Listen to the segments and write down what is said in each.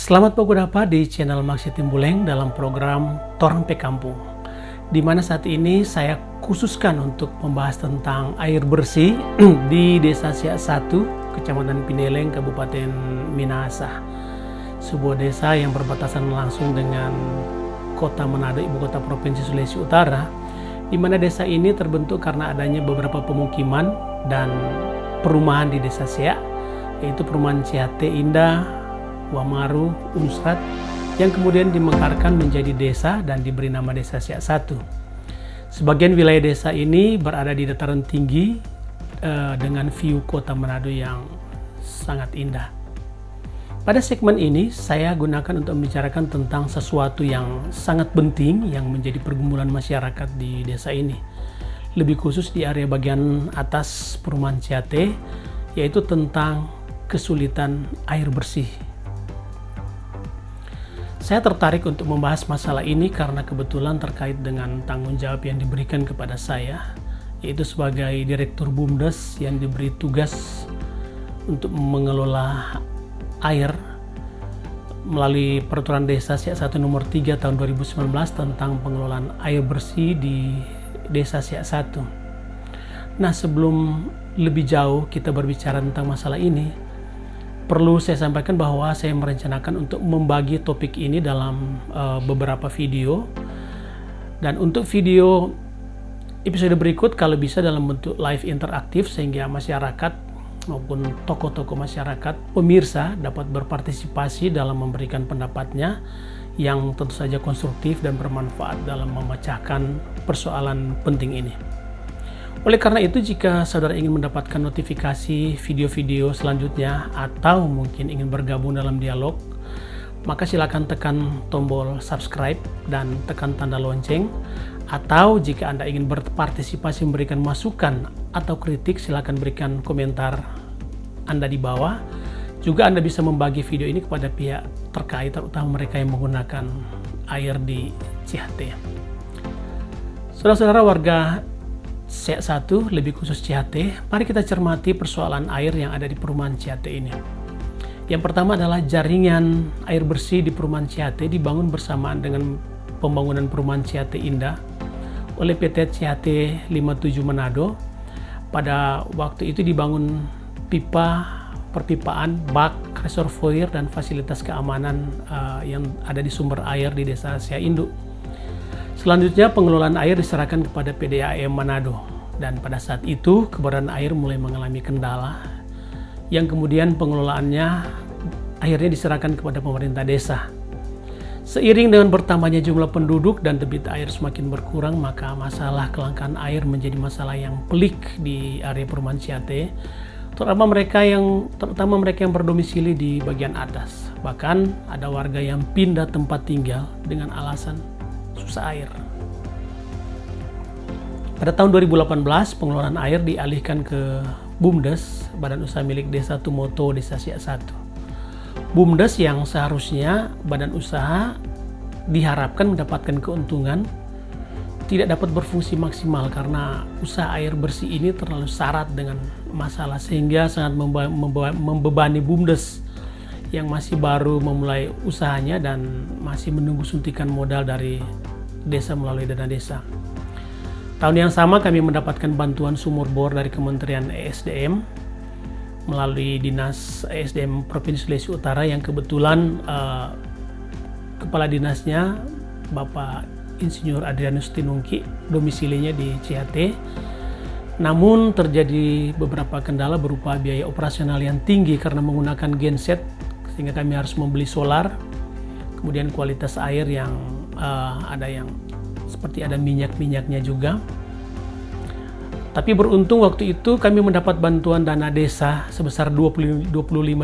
Selamat bergabung di channel Maksi Timbuleng dalam program Torang Pe Kampung, di mana saat ini saya khususkan untuk membahas tentang air bersih di Desa Siak 1, Kecamatan Pineleng, Kabupaten Minahasa. Sebuah desa yang berbatasan langsung dengan Kota Manado, ibu kota Provinsi Sulawesi Utara, di mana desa ini terbentuk karena adanya beberapa pemukiman dan perumahan di Desa Siak, yaitu perumahan Cihate Indah, Wamaru, Unsrat, yang kemudian dimekarkan menjadi desa dan diberi nama Desa Siak 1. Sebagian wilayah desa ini berada di dataran tinggi dengan view Kota Manado yang sangat indah. Pada segmen ini saya gunakan untuk membicarakan tentang sesuatu yang sangat penting yang menjadi pergumulan masyarakat di desa ini, lebih khusus di area bagian atas perumahan Cihate, yaitu tentang kesulitan air bersih. Saya tertarik untuk membahas masalah ini karena kebetulan terkait dengan tanggung jawab yang diberikan kepada saya, yaitu sebagai Direktur BUMDes yang diberi tugas untuk mengelola air melalui Peraturan Desa Siak 1 Nomor 3 Tahun 2019 tentang pengelolaan air bersih di Desa Siak 1. Nah, sebelum lebih jauh kita berbicara tentang masalah ini, perlu saya sampaikan bahwa saya merencanakan untuk membagi topik ini dalam beberapa video, dan untuk video episode berikut kalau bisa dalam bentuk live interaktif sehingga masyarakat maupun tokoh-tokoh masyarakat, pemirsa dapat berpartisipasi dalam memberikan pendapatnya yang tentu saja konstruktif dan bermanfaat dalam memecahkan persoalan penting ini. Oleh karena itu, jika saudara ingin mendapatkan notifikasi video-video selanjutnya atau mungkin ingin bergabung dalam dialog, maka silakan tekan tombol subscribe dan tekan tanda lonceng. Atau jika Anda ingin berpartisipasi memberikan masukan atau kritik, silakan berikan komentar Anda di bawah. Juga Anda bisa membagi video ini kepada pihak terkait, terutama mereka yang menggunakan air di Cihate. Saudara-saudara warga Siak 1, lebih khusus Cihate, mari kita cermati persoalan air yang ada di perumahan Cihate ini. Yang pertama adalah jaringan air bersih di perumahan Cihate dibangun bersamaan dengan pembangunan perumahan Cihate Indah oleh PT Cihate 57 Manado. Pada waktu itu dibangun pipa, perpipaan, bak, reservoir, dan fasilitas keamanan yang ada di sumber air di Desa Siak Induk. Selanjutnya pengelolaan air diserahkan kepada PDAM Manado, dan pada saat itu keberadaan air mulai mengalami kendala yang kemudian pengelolaannya akhirnya diserahkan kepada pemerintah desa. Seiring dengan bertambahnya jumlah penduduk dan debit air semakin berkurang, maka masalah kelangkaan air menjadi masalah yang pelik di area perumahan Cihate, terutama mereka yang berdomisili di bagian atas. Bahkan ada warga yang pindah tempat tinggal dengan alasan susah air. Pada tahun 2018 pengelolaan air dialihkan ke BUMDes, Badan Usaha Milik Desa Tumoto Desa Siak 1. BUMDes yang seharusnya badan usaha diharapkan mendapatkan keuntungan tidak dapat berfungsi maksimal karena usaha air bersih ini terlalu syarat dengan masalah, sehingga sangat membebani BUMDes yang masih baru memulai usahanya dan masih menunggu suntikan modal dari desa melalui dana desa. Tahun yang sama kami mendapatkan bantuan sumur bor dari Kementerian ESDM melalui Dinas ESDM Provinsi Sulawesi Utara, yang kebetulan kepala dinasnya Bapak Insinyur Adrianus Tinungki, domisilinya di Cihate. Namun terjadi beberapa kendala berupa biaya operasional yang tinggi karena menggunakan genset, sehingga kami harus membeli solar, kemudian kualitas air yang ada yang seperti ada minyak-minyaknya juga. Tapi beruntung waktu itu kami mendapat bantuan dana desa sebesar 25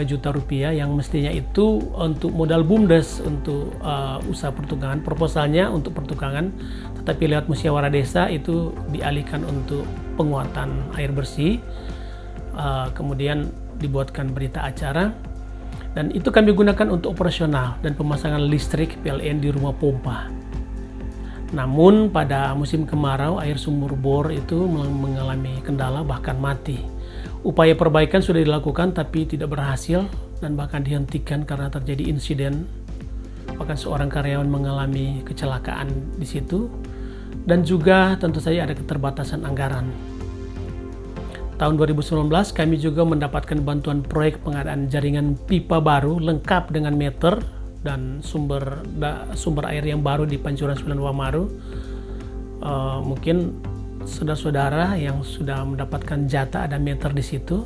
juta rupiah yang mestinya itu untuk modal BUMDes untuk usaha pertukangan, proposalnya untuk pertukangan, tetapi lewat musyawarah desa itu dialihkan untuk penguatan air bersih. Kemudian dibuatkan berita acara, dan itu kami gunakan untuk operasional dan pemasangan listrik PLN di rumah pompa. Namun pada musim kemarau air sumur bor itu mengalami kendala bahkan mati. Upaya perbaikan sudah dilakukan tapi tidak berhasil dan bahkan dihentikan karena terjadi insiden. Bahkan seorang karyawan mengalami kecelakaan di situ, dan juga tentu saja ada keterbatasan anggaran. Tahun 2019 kami juga mendapatkan bantuan proyek pengadaan jaringan pipa baru lengkap dengan meter dan sumber air yang baru di Pancuran 9 Wamaru. Mungkin saudara-saudara yang sudah mendapatkan jatah ada meter di situ.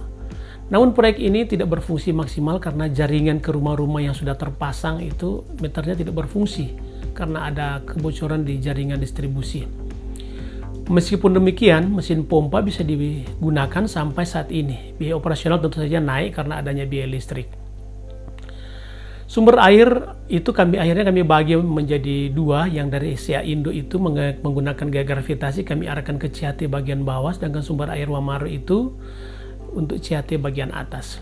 Namun proyek ini tidak berfungsi maksimal karena jaringan ke rumah-rumah yang sudah terpasang itu meternya tidak berfungsi karena ada kebocoran di jaringan distribusi. Meskipun demikian, mesin pompa bisa digunakan sampai saat ini. Biaya operasional tentu saja naik karena adanya biaya listrik. Sumber air itu akhirnya kami bagi menjadi dua, yang dari SCA Indo itu menggunakan gaya gravitasi kami arahkan ke CHT bagian bawah, sedangkan sumber air Wamaru itu untuk CHT bagian atas.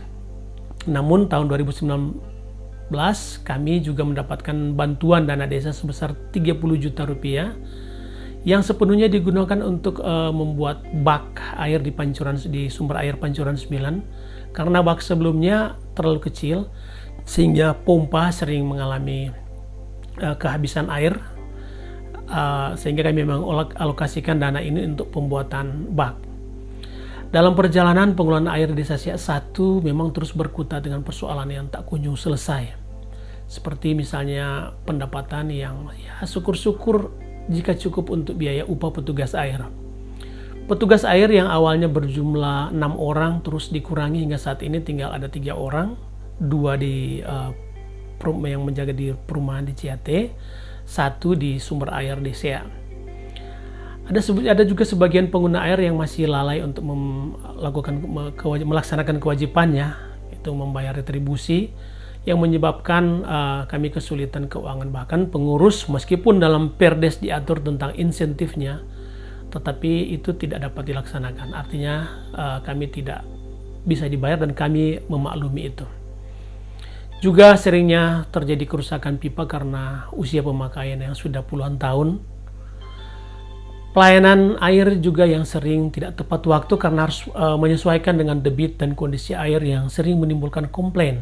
Namun tahun 2019 kami juga mendapatkan bantuan dana desa sebesar 30 juta rupiah yang sepenuhnya digunakan untuk membuat bak air di sumber air Pancuran 9 karena bak sebelumnya terlalu kecil sehingga pompa sering mengalami kehabisan air, sehingga kami memang alokasikan dana ini untuk pembuatan bak. Dalam perjalanan pengelolaan air di Desa Siak 1 memang terus berkutat dengan persoalan yang tak kunjung selesai. Seperti misalnya pendapatan yang syukur-syukur jika cukup untuk biaya upah petugas air. Petugas air yang awalnya berjumlah 6 orang terus dikurangi hingga saat ini tinggal ada 3 orang, 2 yang menjaga di perumahan di CHT, 1 di sumber air di Siak. Ada juga sebagian pengguna air yang masih lalai untuk melaksanakan kewajibannya, itu membayar retribusi, yang menyebabkan kami kesulitan keuangan. Bahkan pengurus meskipun dalam Perdes diatur tentang insentifnya, tetapi itu tidak dapat dilaksanakan. Artinya kami tidak bisa dibayar dan kami memaklumi itu. Juga seringnya terjadi kerusakan pipa karena usia pemakaian yang sudah puluhan tahun. Pelayanan air juga yang sering tidak tepat waktu karena harus menyesuaikan dengan debit dan kondisi air yang sering menimbulkan komplain.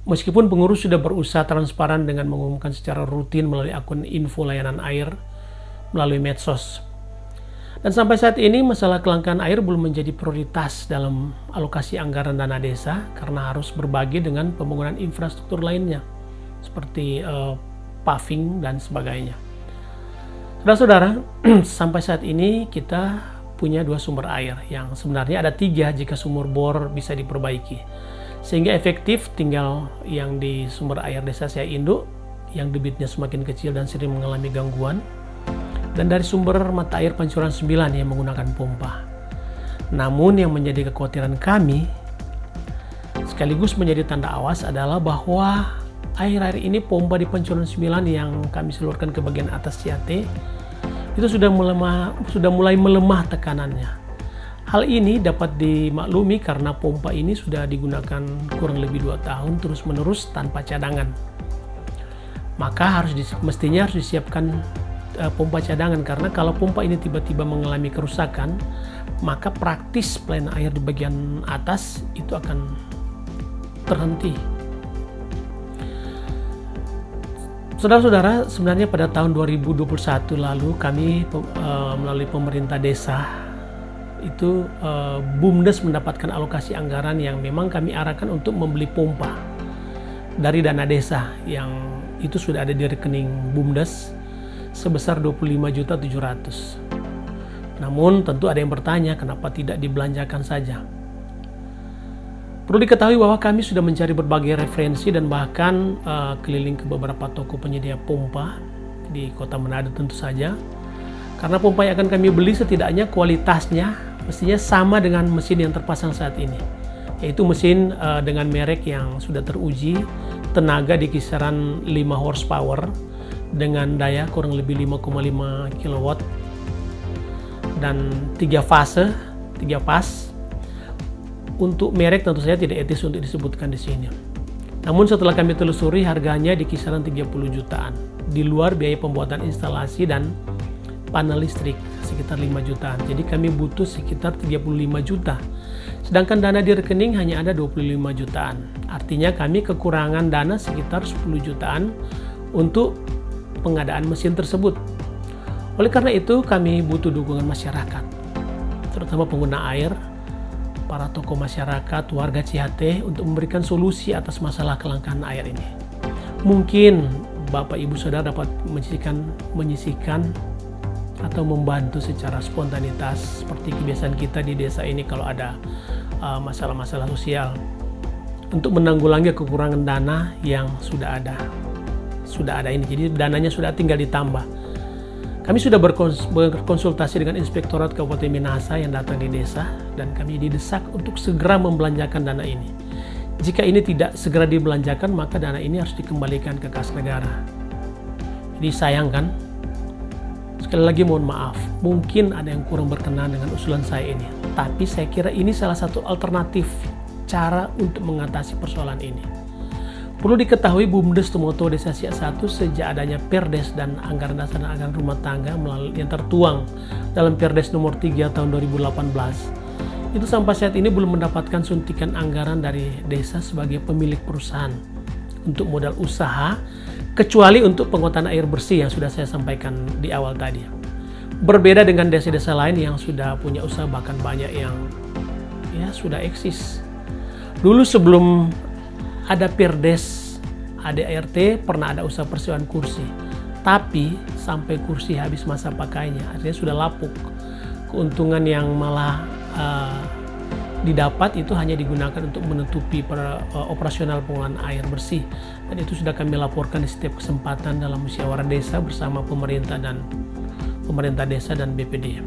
Meskipun pengurus sudah berusaha transparan dengan mengumumkan secara rutin melalui akun info layanan air melalui medsos. Dan sampai saat ini masalah kelangkaan air belum menjadi prioritas dalam alokasi anggaran dana desa karena harus berbagi dengan pembangunan infrastruktur lainnya seperti paving dan sebagainya. Saudara-saudara, sampai saat ini kita punya 2 sumber air yang sebenarnya ada 3 jika sumur bor bisa diperbaiki. Sehingga efektif tinggal yang di sumber air Desa Siak Induk yang debitnya semakin kecil dan sering mengalami gangguan. Dan dari sumber mata air Pancuran 9 yang menggunakan pompa. Namun yang menjadi kekhawatiran kami sekaligus menjadi tanda awas adalah bahwa air-air ini pompa di Pancuran 9 yang kami seluruhkan ke bagian atas CHT itu sudah mulai melemah tekanannya. Hal ini dapat dimaklumi karena pompa ini sudah digunakan kurang lebih 2 tahun terus-menerus tanpa cadangan. Maka mestinya harus disiapkan pompa cadangan, karena kalau pompa ini tiba-tiba mengalami kerusakan, maka praktis pelayanan air di bagian atas itu akan terhenti. Saudara-saudara, sebenarnya pada tahun 2021 lalu kami melalui pemerintah desa itu BUMDes mendapatkan alokasi anggaran yang memang kami arahkan untuk membeli pompa dari dana desa yang itu sudah ada di rekening BUMDes sebesar 25.700.000. Namun tentu ada yang bertanya kenapa tidak dibelanjakan saja. Perlu diketahui bahwa kami sudah mencari berbagai referensi dan bahkan keliling ke beberapa toko penyedia pompa di Kota Manado tentu saja. Karena pompa yang akan kami beli setidaknya kualitasnya mestinya sama dengan mesin yang terpasang saat ini. Yaitu mesin dengan merek yang sudah teruji, tenaga di kisaran 5 horsepower dengan daya kurang lebih 5,5 kW dan 3 pas. Untuk merek tentu saja tidak etis untuk disebutkan di sini. Namun setelah kami telusuri harganya di kisaran 30 jutaan. Di luar biaya pembuatan instalasi dan panel listrik sekitar 5 jutaan. Jadi kami butuh sekitar 35 juta. Sedangkan dana di rekening hanya ada 25 jutaan. Artinya kami kekurangan dana sekitar 10 jutaan untuk pengadaan mesin tersebut. Oleh karena itu kami butuh dukungan masyarakat, terutama pengguna air, para tokoh masyarakat, warga Cihate untuk memberikan solusi atas masalah kelangkaan air ini. Mungkin Bapak Ibu Saudara dapat menyisihkan atau membantu secara spontanitas seperti kebiasaan kita di desa ini kalau ada masalah-masalah sosial untuk menanggulangi kekurangan dana yang sudah ada ini. Jadi dananya sudah tinggal ditambah. Kami sudah berkonsultasi dengan Inspektorat Kabupaten Minahasa yang datang di desa dan kami didesak untuk segera membelanjakan dana ini. Jika ini tidak segera dibelanjakan, maka dana ini harus dikembalikan ke kas negara. Jadi sayang kan? Sekali lagi mohon maaf, mungkin ada yang kurang berkenan dengan usulan saya ini. Tapi saya kira ini salah satu alternatif cara untuk mengatasi persoalan ini. Perlu diketahui BUMDes Tumoto Desa Siak 1 sejak adanya Perdes dan anggaran dasar dan anggaran rumah tangga yang tertuang dalam Perdes nomor 3 tahun 2018. Itu sampai saat ini belum mendapatkan suntikan anggaran dari desa sebagai pemilik perusahaan untuk modal usaha, kecuali untuk penguatan air bersih yang sudah saya sampaikan di awal tadi. Berbeda dengan desa-desa lain yang sudah punya usaha, bahkan banyak yang sudah eksis. Dulu sebelum ada Perdes, ada ART, pernah ada usaha persewaan kursi. Tapi sampai kursi habis masa pakainya, artinya sudah lapuk. Keuntungan yang malah didapat itu hanya digunakan untuk menutupi operasional pengolahan air bersih. Dan itu sudah kami laporkan di setiap kesempatan dalam musyawarah desa bersama pemerintah desa dan BPD.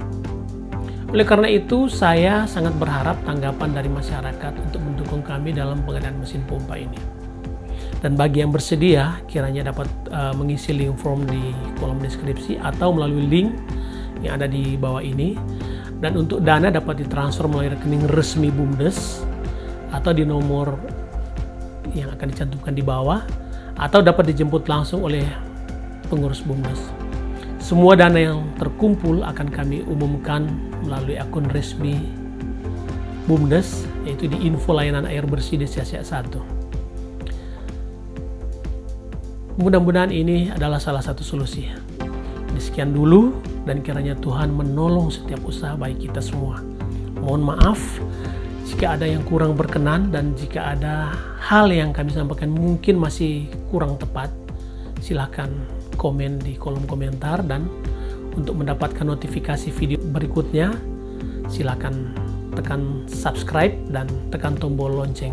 Oleh karena itu, saya sangat berharap tanggapan dari masyarakat untuk mendukung kami dalam pengadaan mesin pompa ini. Dan bagi yang bersedia, kiranya dapat mengisi link form di kolom deskripsi atau melalui link yang ada di bawah ini. Dan untuk dana dapat ditransfer melalui rekening resmi BUMDes atau di nomor yang akan dicantumkan di bawah, atau dapat dijemput langsung oleh pengurus BUMDes. Semua dana yang terkumpul akan kami umumkan melalui akun resmi BUMDes, yaitu di info layanan air bersih Desa Siak 1. Mudah-mudahan ini adalah salah satu solusi. Sekian dulu, dan kiranya Tuhan menolong setiap usaha baik kita semua. Mohon maaf jika ada yang kurang berkenan, dan jika ada hal yang kami sampaikan mungkin masih kurang tepat, silahkan komen di kolom komentar. Dan untuk mendapatkan notifikasi video berikutnya, silakan tekan subscribe dan tekan tombol lonceng.